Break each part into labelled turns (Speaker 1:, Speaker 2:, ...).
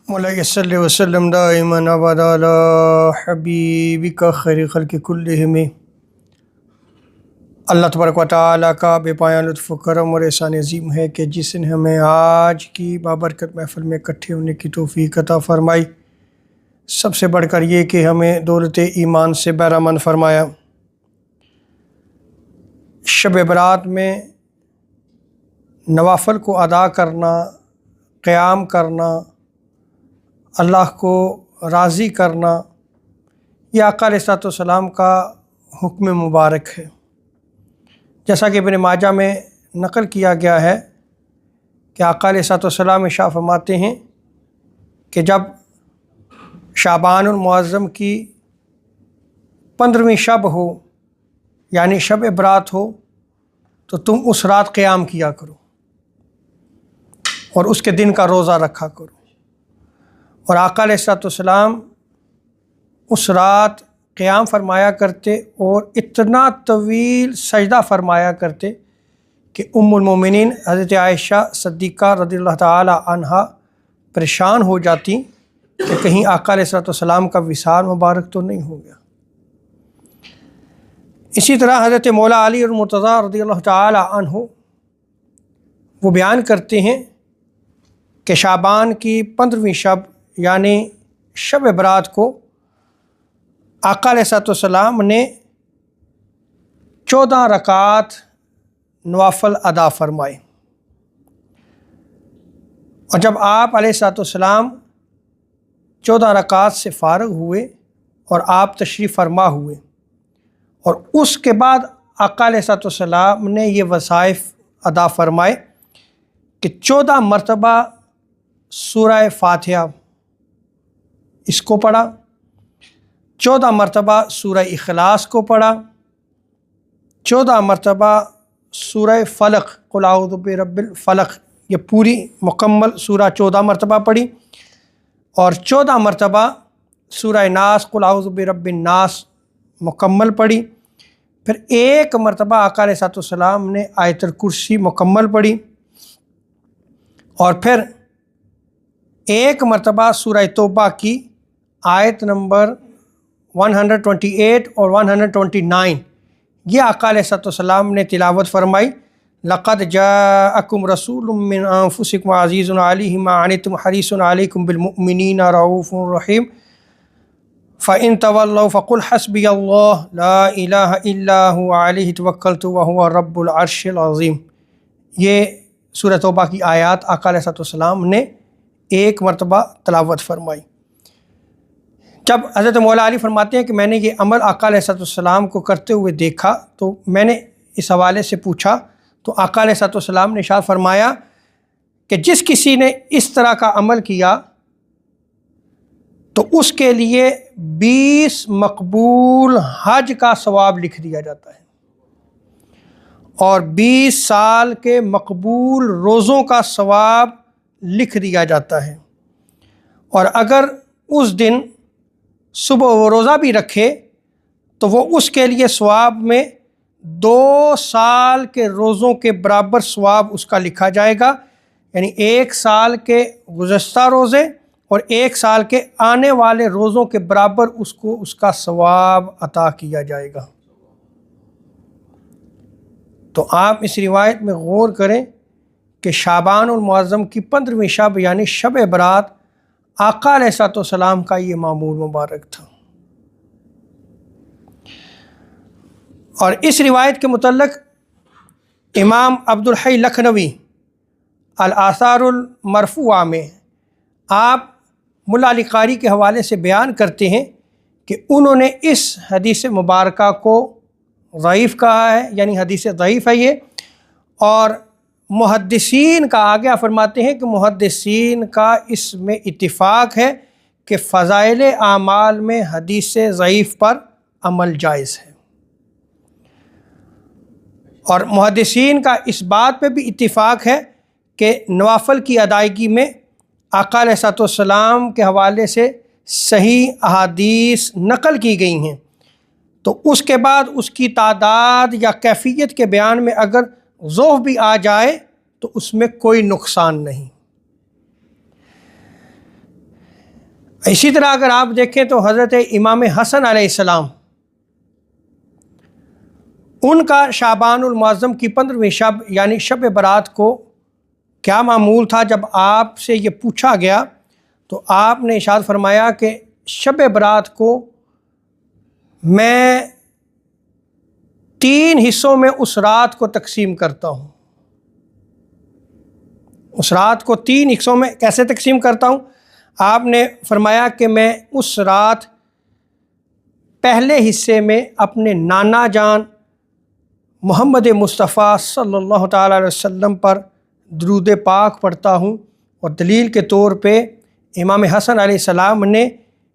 Speaker 1: مولاي صل وسلم دائما ابدا على حبیبک خیر خلق کلہم۔ اللہ تبارک و تعالیٰ کا بے پایاں لطف و کرم اور احسان عظیم ہے کہ جس نے ہمیں آج کی بابرکت محفل میں اکٹھے ہونے کی توفیق عطا فرمائی، سب سے بڑھ کر یہ کہ ہمیں دولت ایمان سے بہرامند فرمایا۔ شب برات میں نوافل کو ادا کرنا، قیام کرنا، اللہ کو راضی کرنا، یہ آقا علیہ الصلوۃ والسلام کا حکم مبارک ہے۔ جیسا کہ ابن ماجہ میں نقل کیا گیا ہے کہ آقا علیہ الصلوۃ والسلام ارشاد فرماتے ہیں کہ جب شعبان المعظم کی 15ویں شب ہو، یعنی شب برات ہو، تو تم اس رات قیام کیا کرو اور اس کے دن کا روزہ رکھا کرو۔ اور آقا علیہ الصلوۃ والسلام اس رات قیام فرمایا کرتے اور اتنا طویل سجدہ فرمایا کرتے کہ ام المومنین حضرت عائشہ صدیقہ رضی اللہ تعالی عنہا پریشان ہو جاتی کہ کہیں آقا علیہ الصلوۃ والسلام کا وصال مبارک تو نہیں ہو گیا۔ اسی طرح حضرت مولا علی المرتضیٰ رضی اللہ تعالی عنہ وہ بیان کرتے ہیں کہ شعبان کی 15ویں شب یعنی شب برات کو آقا علیہ الصلوۃ والسلام نے 14 رکعات نوافل ادا فرمائے، اور جب آپ علیہ الصلوۃ والسلام 14 رکعات سے فارغ ہوئے اور آپ تشریف فرما ہوئے، اور اس کے بعد آقا علیہ الصلوۃ والسلام نے یہ وظائف ادا فرمائے کہ 14 مرتبہ سورہ فاتحہ اس کو پڑھا، 14 مرتبہ سورہ اخلاص کو پڑھا، 14 مرتبہ سورہ فلق قل اعوذ برب الفلق، یہ پوری مکمل سورہ 14 مرتبہ پڑھی، اور 14 مرتبہ سورہ ناس قل اعوذ برب الناس مکمل پڑھی۔ پھر ایک مرتبہ آقا علیہ الصلوۃ والسلام نے آیت الکرسی مکمل پڑھی، اور پھر ایک مرتبہ سورہ توبہ کی آیت نمبر 128 اور 129 یہ آقا علیہ الصلوۃ والسلام نے تلاوت فرمائی۔ لقد جاءکم رسول من انفسکم عزیز علیہ ما عنتم حریص علیکم بالمؤمنین رؤوف رحیم فإن تولوا فقل حسبی اللہ لا الہ الا هو علیہ توکلت وهو رب العرش العظیم۔ یہ سورہ توبہ کی آیات آقا علیہ الصلوۃ والسلام نے ایک مرتبہ تلاوت فرمائی۔ جب حضرت مولا علی فرماتے ہیں کہ میں نے یہ عمل آقا علیہ الصلوۃ والسلام کو کرتے ہوئے دیکھا تو میں نے اس حوالے سے پوچھا، تو آقا علیہ الصلوۃ والسلام نے ارشاد فرمایا کہ جس کسی نے اس طرح کا عمل کیا تو اس کے لیے 20 مقبول حج کا ثواب لکھ دیا جاتا ہے، اور 20 سال کے مقبول روزوں کا ثواب لکھ دیا جاتا ہے، اور اگر اس دن صبح وہ روزہ بھی رکھے تو وہ اس کے لیے ثواب میں 2 سال کے روزوں کے برابر ثواب اس کا لکھا جائے گا، یعنی 1 سال کے گزشتہ روزے اور 1 سال کے آنے والے روزوں کے برابر اس کو اس کا ثواب عطا کیا جائے گا۔ تو آپ اس روایت میں غور کریں کہ شعبان المعظم کی 15ویں شب یعنی شب برات آقا علیہ الصلوۃ والسلام کا یہ معمول مبارک تھا۔ اور اس روایت کے متعلق امام عبدالحی لکھنوی الآثار المرفوعہ میں آپ ملا علی قاری کے حوالے سے بیان کرتے ہیں کہ انہوں نے اس حدیث مبارکہ کو ضعیف کہا ہے، یعنی حدیث ضعیف ہے یہ، اور محدثین کا آگے فرماتے ہیں کہ محدثین کا اس میں اتفاق ہے کہ فضائل اعمال میں حدیث ضعیف پر عمل جائز ہے، اور محدثین کا اس بات پہ بھی اتفاق ہے کہ نوافل کی ادائیگی میں آقا علیہ الصلوۃ والسلام کے حوالے سے صحیح احادیث نقل کی گئی ہیں، تو اس کے بعد اس کی تعداد یا کیفیت کے بیان میں اگر ضعف بھی آ جائے تو اس میں کوئی نقصان نہیں۔ اسی طرح اگر آپ دیکھیں تو حضرت امام حسن علیہ السلام، ان کا شعبان المعظم کی 15ویں شب یعنی شب برات کو کیا معمول تھا؟ جب آپ سے یہ پوچھا گیا تو آپ نے ارشاد فرمایا کہ شب برات کو میں 3 حصوں میں اس رات کو تقسیم کرتا ہوں۔ اس رات کو 3 حصوں میں کیسے تقسیم کرتا ہوں؟ آپ نے فرمایا کہ میں اس رات پہلے حصے میں اپنے نانا جان محمد مصطفیٰ صلی اللہ تعالیٰ علیہ وسلم پر درود پاک پڑھتا ہوں، اور دلیل کے طور پہ امام حسن علیہ السلام نے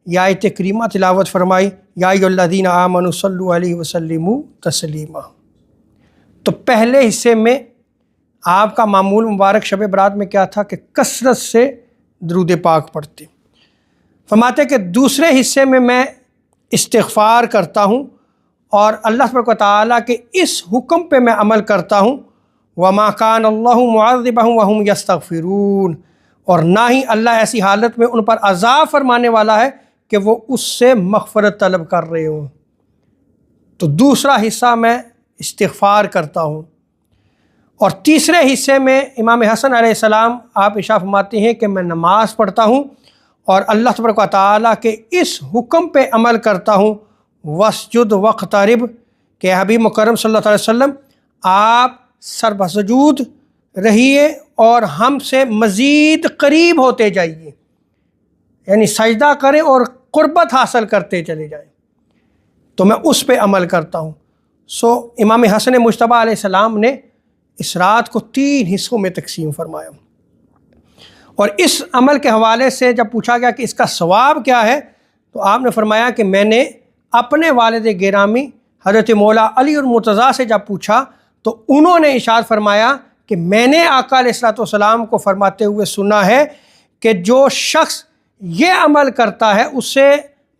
Speaker 1: یہ آیت کریمہ تلاوت فرمائی، یا ایھا الذین آمنوا صلوا علیہ وسلموا تسلیما۔ تو پہلے حصے میں آپ کا معمول مبارک شب برات میں کیا تھا کہ کثرت سے درود پاک پڑھتے۔ فرماتے کہ دوسرے حصے میں استغفار کرتا ہوں اور اللہ تبارک و تعالیٰ کے اس حکم پہ میں عمل کرتا ہوں، وَمَا كَانَ اللَّهُ مُعَذِّبَهُمْ وَهُمْ يَسْتَغْفِرُونَ، اور نہ ہی اللہ ایسی حالت میں ان پر عذاب فرمانے والا ہے کہ وہ اس سے مغفرت طلب کر رہے ہوں۔ تو دوسرا حصہ میں استغفار کرتا ہوں، اور تیسرے حصے میں امام حسن علیہ السلام آپ ارشاد فرماتے ہیں کہ میں نماز پڑھتا ہوں اور اللہ تبارک و تعالیٰ کے اس حکم پہ عمل کرتا ہوں، وَاسْجُدْ وَاقْتَرِب، کہ حبیب مکرم صلی اللہ علیہ وسلم آپ سر بسجود رہیے اور ہم سے مزید قریب ہوتے جائیے، یعنی سجدہ کریں اور قربت حاصل کرتے چلے جائیں، تو میں اس پہ عمل کرتا ہوں۔ امام حسن مجتبیٰ علیہ السلام نے اس رات کو 3 حصوں میں تقسیم فرمایا، اور اس عمل کے حوالے سے جب پوچھا گیا کہ اس کا ثواب کیا ہے تو آپ نے فرمایا کہ میں نے اپنے والد گرامی حضرت مولا علی المرتضیٰ سے جب پوچھا تو انہوں نے ارشاد فرمایا کہ میں نے آقا علیہ الصلوۃ والسلام کو فرماتے ہوئے سنا ہے کہ جو شخص یہ عمل کرتا ہے اسے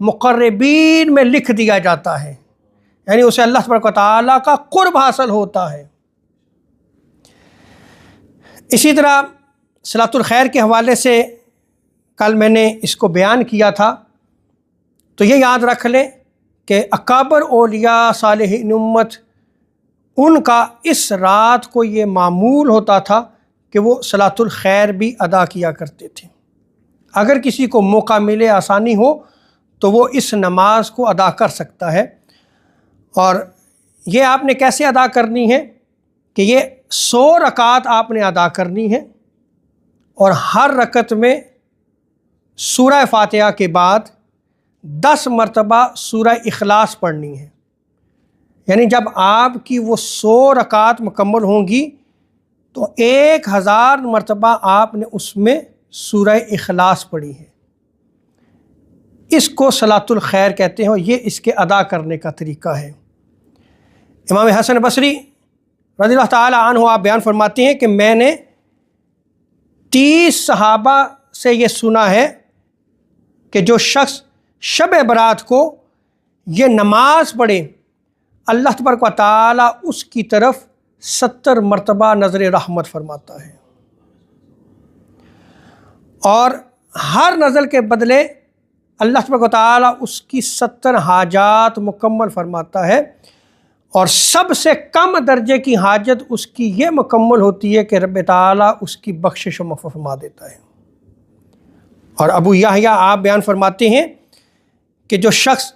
Speaker 1: مقربین میں لکھ دیا جاتا ہے، یعنی اسے اللہ تبارک و تعالیٰ کا قرب حاصل ہوتا ہے۔ اسی طرح صلاۃ الخیر کے حوالے سے کل میں نے اس کو بیان کیا تھا، تو یہ یاد رکھ لیں کہ اکابر اولیاء صالحین امت ان کا اس رات کو یہ معمول ہوتا تھا کہ وہ صلاۃ الخیر بھی ادا کیا کرتے تھے۔ اگر کسی کو موقع ملے، آسانی ہو، تو وہ اس نماز کو ادا کر سکتا ہے، اور یہ آپ نے کیسے ادا کرنی ہے کہ یہ 100 رکعات آپ نے ادا کرنی ہے، اور ہر رکعت میں سورہ فاتحہ کے بعد 10 مرتبہ سورہ اخلاص پڑھنی ہے، یعنی جب آپ کی وہ 100 رکعات مکمل ہوں گی تو 1000 مرتبہ آپ نے اس میں سورہ اخلاص پڑھی ہے۔ اس کو صلاۃ الخیر کہتے ہیں، اور یہ اس کے ادا کرنے کا طریقہ ہے۔ امام حسن بصری رضی اللہ تعالیٰ عنہ آپ بیان فرماتے ہیں کہ میں نے 30 صحابہ سے یہ سنا ہے کہ جو شخص شب برات کو یہ نماز پڑھے، اللہ تبارک و تعالیٰ اس کی طرف 70 مرتبہ نظر رحمت فرماتا ہے، اور ہر نظر کے بدلے اللہ تبارک و تعالیٰ اس کی 70 حاجات مکمل فرماتا ہے، اور سب سے کم درجے کی حاجت اس کی یہ مکمل ہوتی ہے کہ رب تعالیٰ اس کی بخشش و مغفرت فرما دیتا ہے۔ اور ابو یحییٰ آپ بیان فرماتے ہیں کہ جو شخص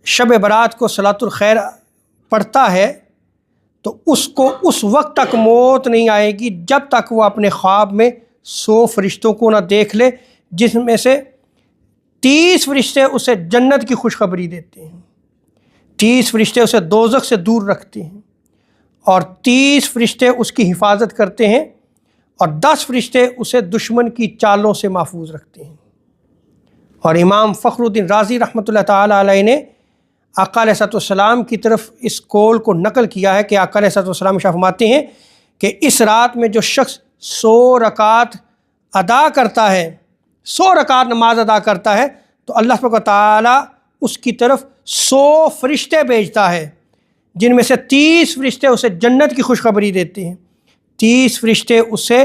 Speaker 1: شب برات کو صلاۃ الخیر پڑھتا ہے تو اس کو اس وقت تک موت نہیں آئے گی جب تک وہ اپنے خواب میں 100 فرشتوں کو نہ دیکھ لے، جس میں سے 30 فرشتے اسے جنت کی خوشخبری دیتے ہیں، 30 فرشتے اسے دوزخ سے دور رکھتے ہیں، اور 30 فرشتے اس کی حفاظت کرتے ہیں، اور 10 فرشتے اسے دشمن کی چالوں سے محفوظ رکھتے ہیں۔ اور امام فخر الدین رازی رحمۃ اللہ تعالیٰ علیہ نے آقا علیہ الصلوۃ والسلام کی طرف اس قول کو نقل کیا ہے کہ آقا علیہ الصلوۃ والسلام ارشاد فرماتے ہیں کہ اس رات میں جو شخص 100 رکعات ادا کرتا ہے، 100 رکعات نماز ادا کرتا ہے، تو اللہ تبارک و تعالیٰ اس کی طرف 100 فرشتے بھیجتا ہے، جن میں سے 30 فرشتے اسے جنت کی خوشخبری دیتے ہیں، 30 فرشتے اسے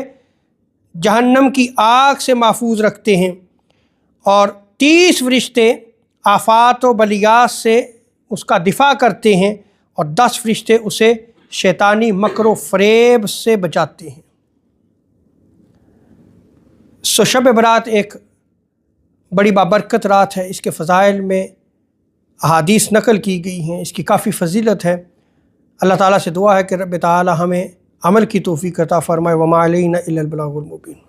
Speaker 1: جہنم کی آگ سے محفوظ رکھتے ہیں، اور 30 فرشتے آفات و بلیات سے اس کا دفاع کرتے ہیں اور 10 فرشتے اسے شیطانی مکر و فریب سے بچاتے ہیں۔ سو شب برات ایک بڑی بابرکت رات ہے، اس کے فضائل میں احادیث نقل کی گئی ہیں، اس کی کافی فضیلت ہے۔ اللہ تعالیٰ سے دعا ہے کہ رب تعالیٰ ہمیں عمل کی توفیق عطا فرمائے۔ وما علینا الا البلاغ المبین۔